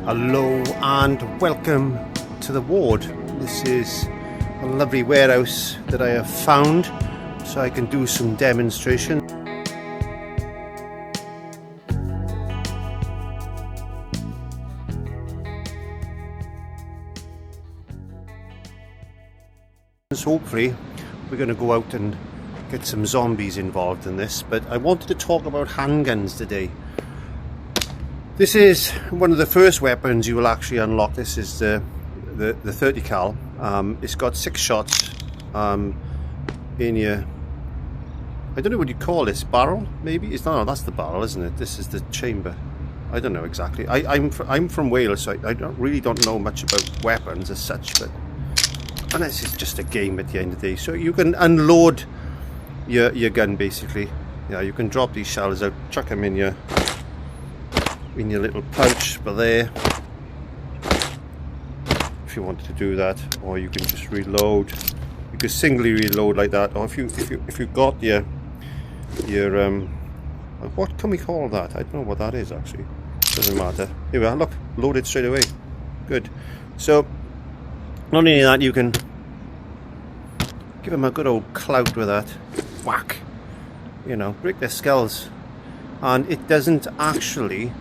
Hello and welcome to the ward. This is a lovely warehouse that I have found so I can do some demonstration. So hopefully we're going to go out and get some zombies involved in this, but I wanted to talk about handguns today. This is one of the first weapons you will actually unlock. This is the 30 cal. It's got 6 shots in your, I don't know what you call this, barrel maybe? It's not, no, that's the barrel, isn't it? This is the chamber. I don't know exactly. I'm from Wales, so I really don't know much about weapons as such, but and this is just a game at the end of the day. So you can unload your gun basically. Yeah, you can drop these shells out, chuck them in your little pouch for there if you wanted to do that, or you can just reload. You could singly reload like that, or if you got your what can we call that? I don't know what that is actually. Doesn't matter. Here we are. Look, loaded straight away. Good. So not only that, you can give them a good old clout with that. Whack. You know, break their skulls, and it doesn't actually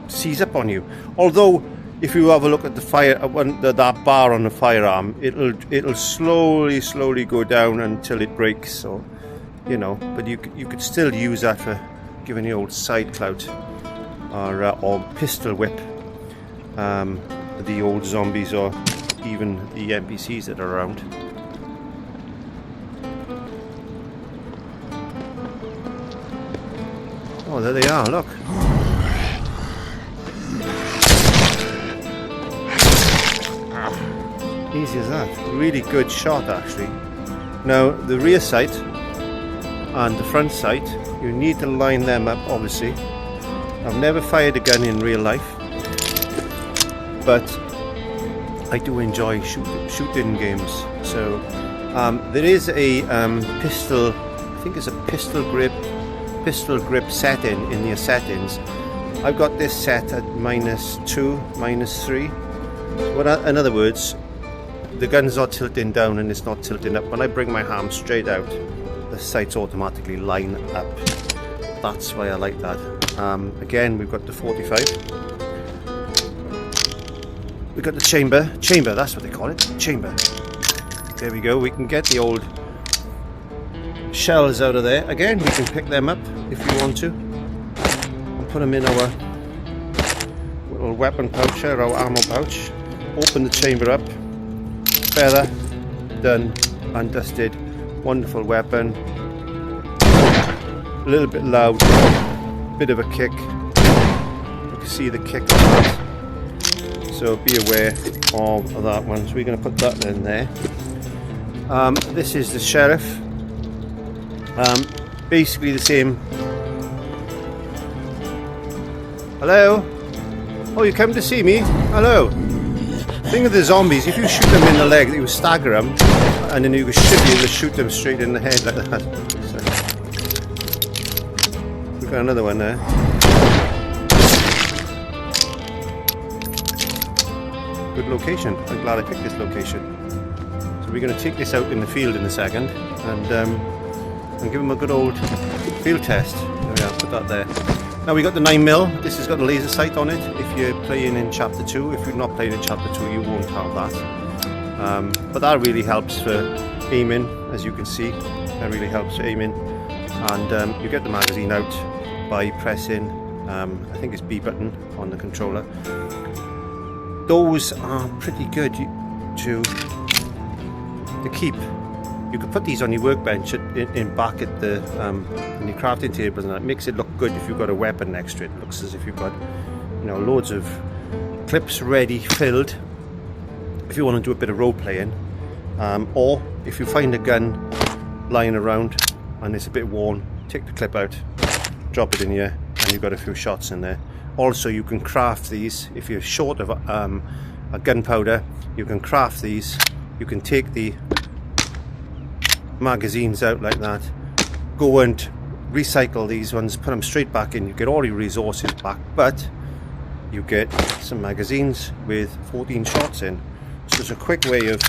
seize up on you. Although, if you have a look at the that bar on the firearm, it'll slowly go down until it breaks. So, you know, but you could still use that for giving the old side clout or pistol whip the old zombies or even the NPCs that are around. Oh, there they are, look. Easy as that. Really good shot, actually. Now, the rear sight and the front sight, you need to line them up, obviously. I've never fired a gun in real life, but I do enjoy shooting games. So, there is a pistol, I think it's a pistol grip setting in your settings. I've got this set at -2, -3. Well, in other words, the gun's not tilting down and it's not tilting up. When I bring my hand straight out, the sights automatically line up. That's why I like that. Again, we've got the 45. We've got the chamber, that's what they call it, chamber. There we go. We can get the old shells out of there. Again, we can pick them up if you want to and put them in our little weapon pouch or our ammo pouch. Open the chamber up, feather, done and dusted. Wonderful weapon. A little bit loud, bit of a kick. You can see the kick on that, so be aware of that one. So we're going to put that in there. This is the sheriff. Basically the same. Hello? Oh, you come to see me? Hello. Thing of the zombies, if you shoot them in the leg, you stagger them, and then you should be able to shoot them straight in the head like that. So, we've got another one there. Good location. I'm glad I picked this location. So we're going to take this out in the field in a second, and give them a good old field test. There we are, put that there. Now we got the 9mm, this has got a laser sight on it. If you're playing in chapter 2, if you're not playing in chapter 2, you won't have that. But that really helps for aiming, as you can see. That really helps for aiming. And you get the magazine out by pressing, I think it's B button on the controller. Those are pretty good to keep. You could put these on your workbench in back at the in your crafting tables, and that makes it look good if you've got a weapon next to it. It looks as if you've got, you know, loads of clips ready, filled. If you want to do a bit of role playing, or if you find a gun lying around and it's a bit worn, take the clip out, drop it in here, and you've got a few shots in there. Also, you can craft these if you're short of a gunpowder. You can craft these. You can take the magazines out like that, go and recycle these ones, put them straight back in. You get all your resources back, but you get some magazines with 14 shots in. So it's a quick way of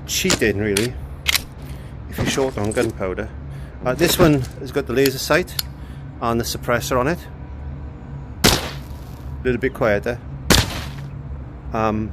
cheating, really, if you're short on gunpowder. This one has got the laser sight and the suppressor on it. A little bit quieter. I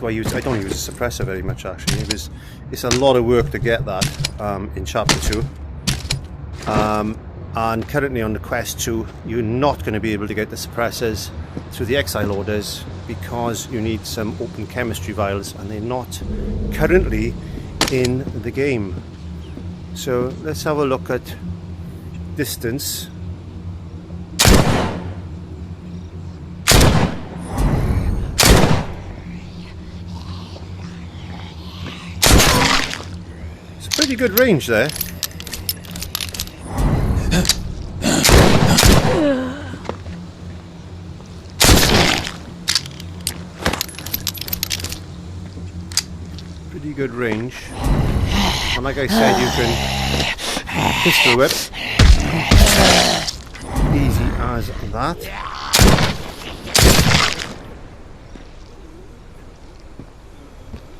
don't use a suppressor very much, actually. It's a lot of work to get that in chapter 2. And currently on the quest 2, you're not going to be able to get the suppressors through the exile orders because you need some open chemistry vials, and they're not currently in the game. So let's have a look at distance. It's a pretty good range there. Pretty good range. And like I said, you can pistol whip. Easy as that.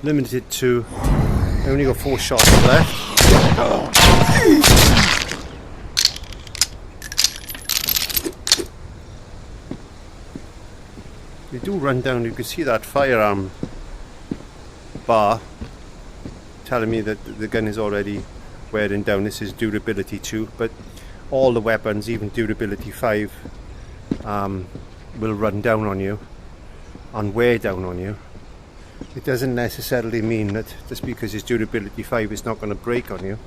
Limited to, I only got 4 shots left. They do run down, you can see that firearm bar telling me that the gun is already wearing down. This is durability 2, but all the weapons, even durability 5, will run down on you and wear down on you. It doesn't necessarily mean that just because it's durability 5 it's not going to break on you.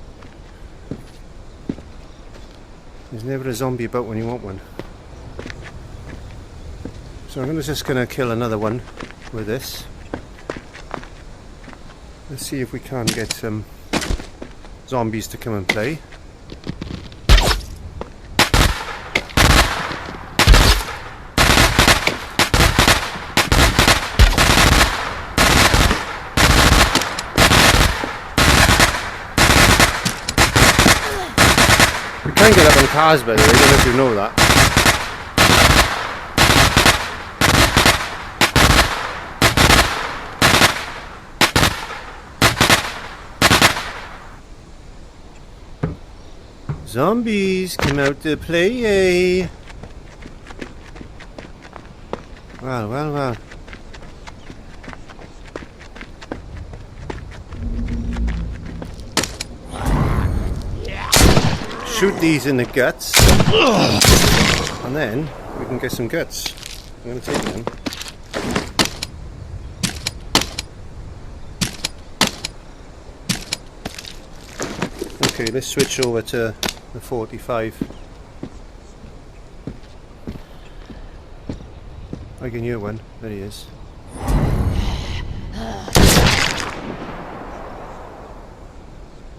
There's never a zombie about when you want one. So I'm just going to kill another one with this. Let's see if we can get some zombies to come and play. We can get up on cars, by the way, I don't know if you know that. Zombies, come out to play. Well, well, well. Shoot these in the guts, and then we can get some guts. I'm going to take them. Okay, let's switch over to the 45. I can hear one. There he is.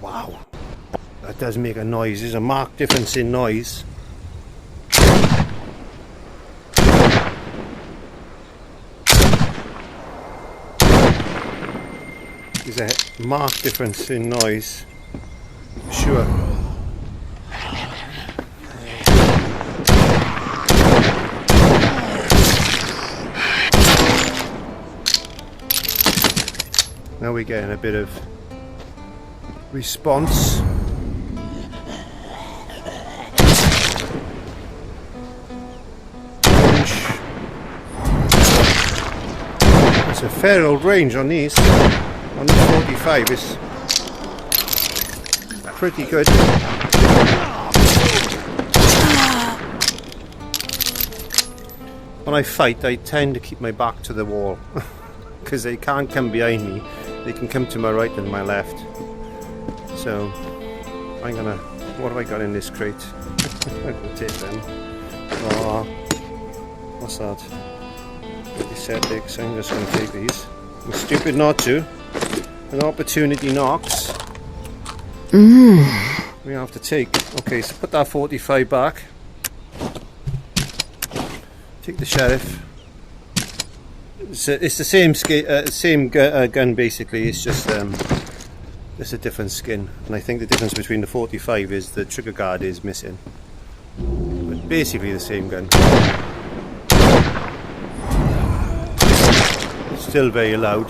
Wow, that does make a noise. There's a marked difference in noise. There's a marked difference in noise. Sure. Now we're getting a bit of response. It's a fair old range on these. On the 45 is pretty good. When I fight, I tend to keep my back to the wall because they can't come behind me. They can come to my right and my left. So I'm gonna, what have I got in this crate? I'm gonna take them. Oh, what's that? Antiseptic, so I'm just gonna take these. I'm stupid not to. An opportunity knocks. We have to take. Okay, so put that 45 back. Take the sheriff. It's the same gun basically. It's just It's a different skin, and I think the difference between the 45 is the trigger guard is missing. But basically the same gun. Still very loud.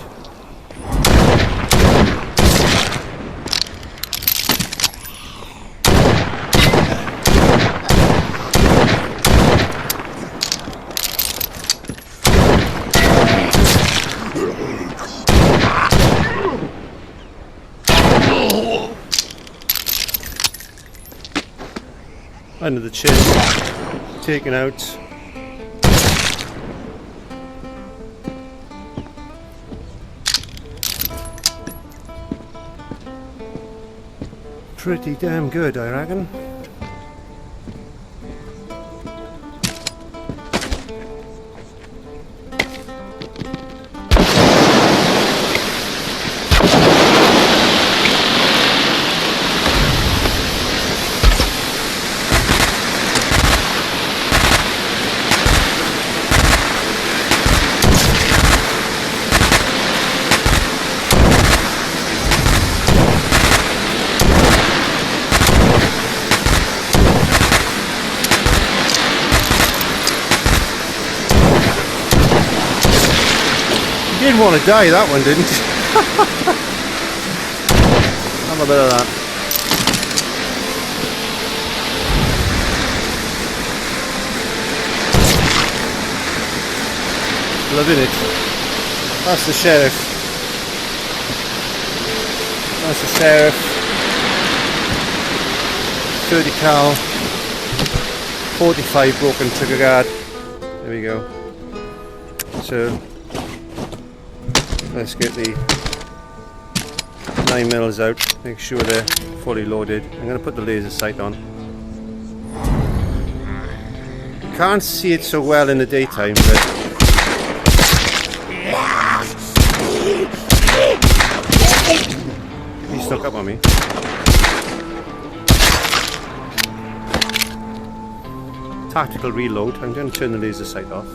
Under the chin, taken out. Pretty damn good, I reckon. Didn't want to die, that one didn't. Have a bit of that. Loving it. That's the sheriff. That's the sheriff. 30 cal. 45 broken trigger guard. There we go. So let's get the 9mm out, make sure they're fully loaded. I'm going to put the laser sight on. You can't see it so well in the daytime, but he snuck up on me. Tactical reload. I'm going to turn the laser sight off.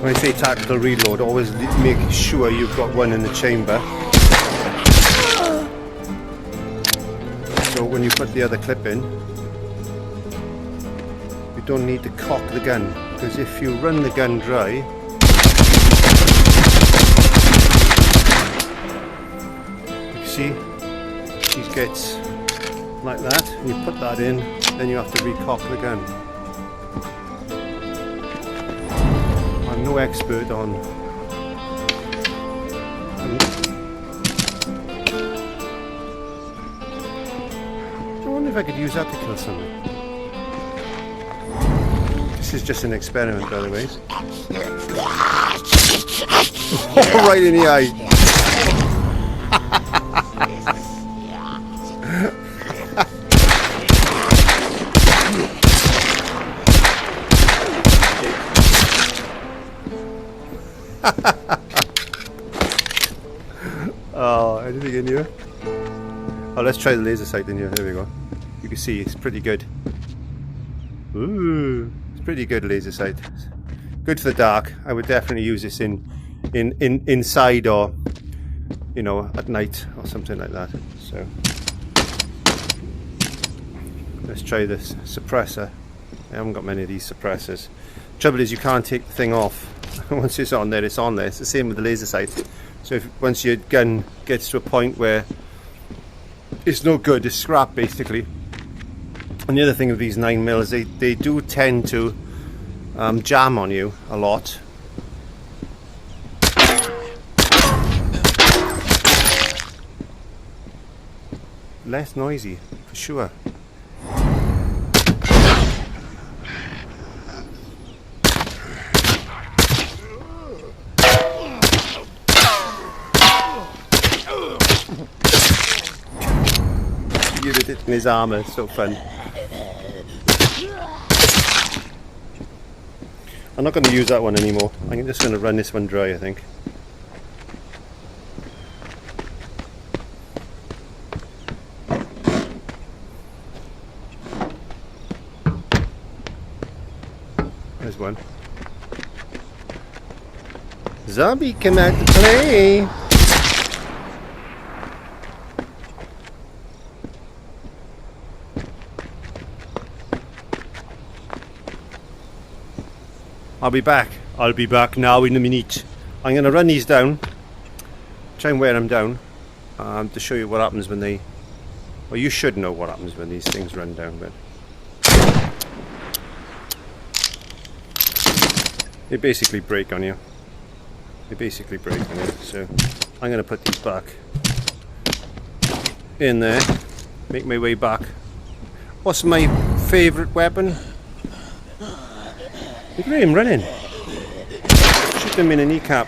When I say tactical reload, always make sure you've got one in the chamber. So when you put the other clip in, you don't need to cock the gun, because if you run the gun dry, you see, it gets like that, and you put that in, then you have to recock the gun. I'm no expert on I wonder if I could use that to kill someone. This is just an experiment, by the way. Oh, right in the eye. Oh, anything in here? Oh, let's try the laser sight in here. There we go. You can see it's pretty good. Ooh, it's pretty good laser sight. Good for the dark. I would definitely use this inside, or you know, at night or something like that. So let's try this suppressor. I haven't got many of these suppressors. Trouble is, you can't take the thing off. Once it's on there, it's on there. It's the same with the laser sight. So if once your gun gets to a point where it's no good, it's scrap basically. And the other thing with these 9mm, they do tend to jam on you a lot. Less noisy, for sure. You did it in his armour, it's so fun. I'm not going to use that one anymore. I'm just going to run this one dry, I think. There's one. Zombie, come out to play! I'll be back. I'll be back now in a minute. I'm going to run these down. Try and wear them down. To show you what happens when they... Well, you should know what happens when these things run down, but... They basically break on you. They basically break on you. So, I'm going to put these back in there. Make my way back. What's my favourite weapon? Look at him running. Shoot him in a kneecap.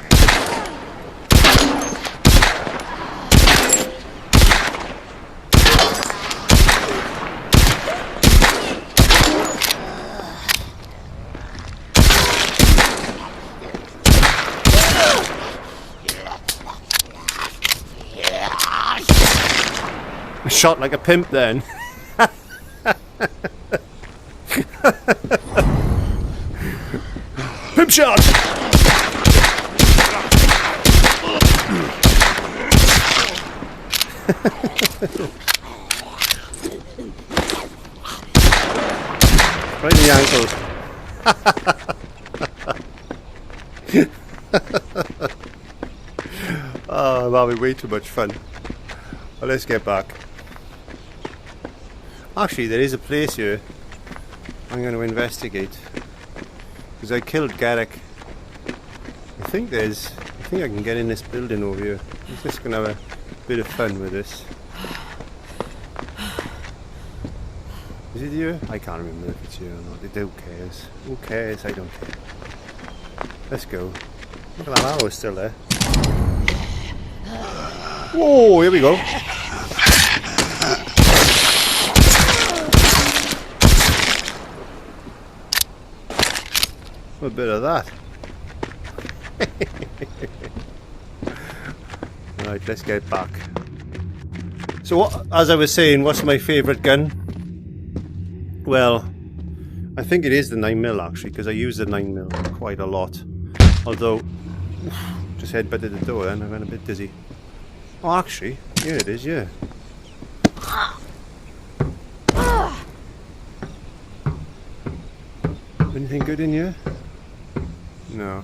I shot like a pimp then. Pimp shot! Right in the ankle. Oh, I'm having way too much fun. Well, let's get back. Actually, there is a place here I'm going to investigate. Because I killed Garrick. I think I can get in this building over here. I'm just going to have a bit of fun with this. Is it here? I can't remember if it's here or not. Who cares? Who cares? I don't care. Let's go. Look at that arrow, it's still there. Whoa, here we go. A bit of that. Right, let's get back. So, as I was saying, what's my favourite gun? Well, I think it is the 9mm actually, because I use the 9mm quite a lot. Although, just headbutted the door and I went a bit dizzy. Oh, actually, here it is, yeah. Anything good in here? No.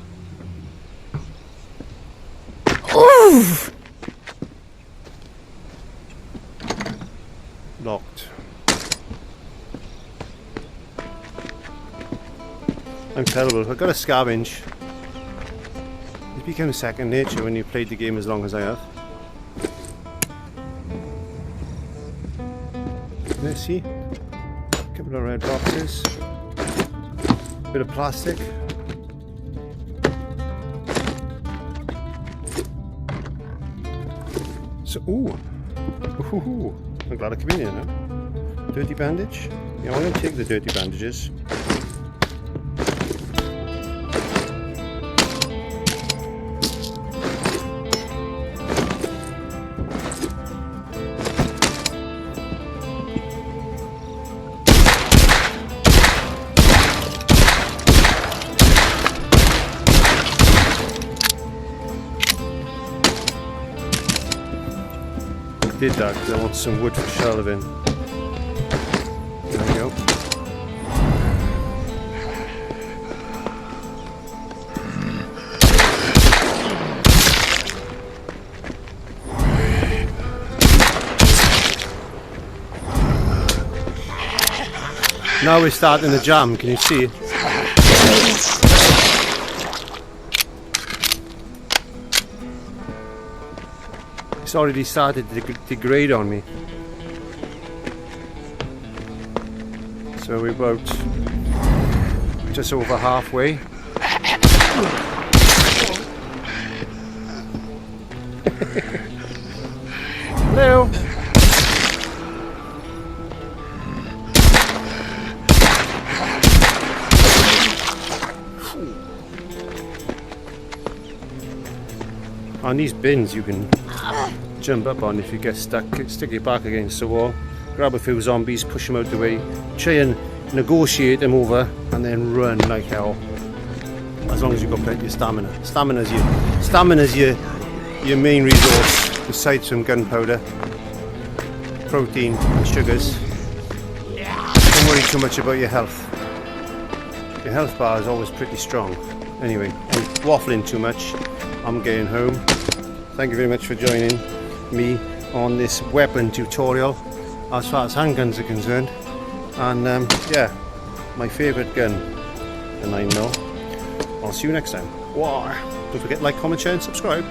Oof! Locked. I'm terrible. I've got to scavenge. It becomes second nature when you've played the game as long as I have. Let's see. A couple of red boxes. Bit of plastic. So, ooh, I'm glad I came in here now. Dirty bandage. Yeah, I'm going to take the dirty bandages. Did that because I want some wood for shelving. There we go. Now we're starting the jam, can you see? It's already started to degrade on me. So we're about just over halfway. Hello. On these bins you can jump up on if you get stuck, stick your back against the wall, grab a few zombies, push them out the way, try and negotiate them over and then run like hell. As long as you've got plenty of stamina. Stamina's your main resource, besides some gunpowder, protein and sugars. Don't worry too much about your health. Your health bar is always pretty strong. Anyway, I'm waffling too much. I'm getting home. Thank you very much for joining me on this weapon tutorial as far as handguns are concerned. And yeah, my favourite gun, the 9mm. I'll see you next time. Don't forget to like, comment, share and subscribe.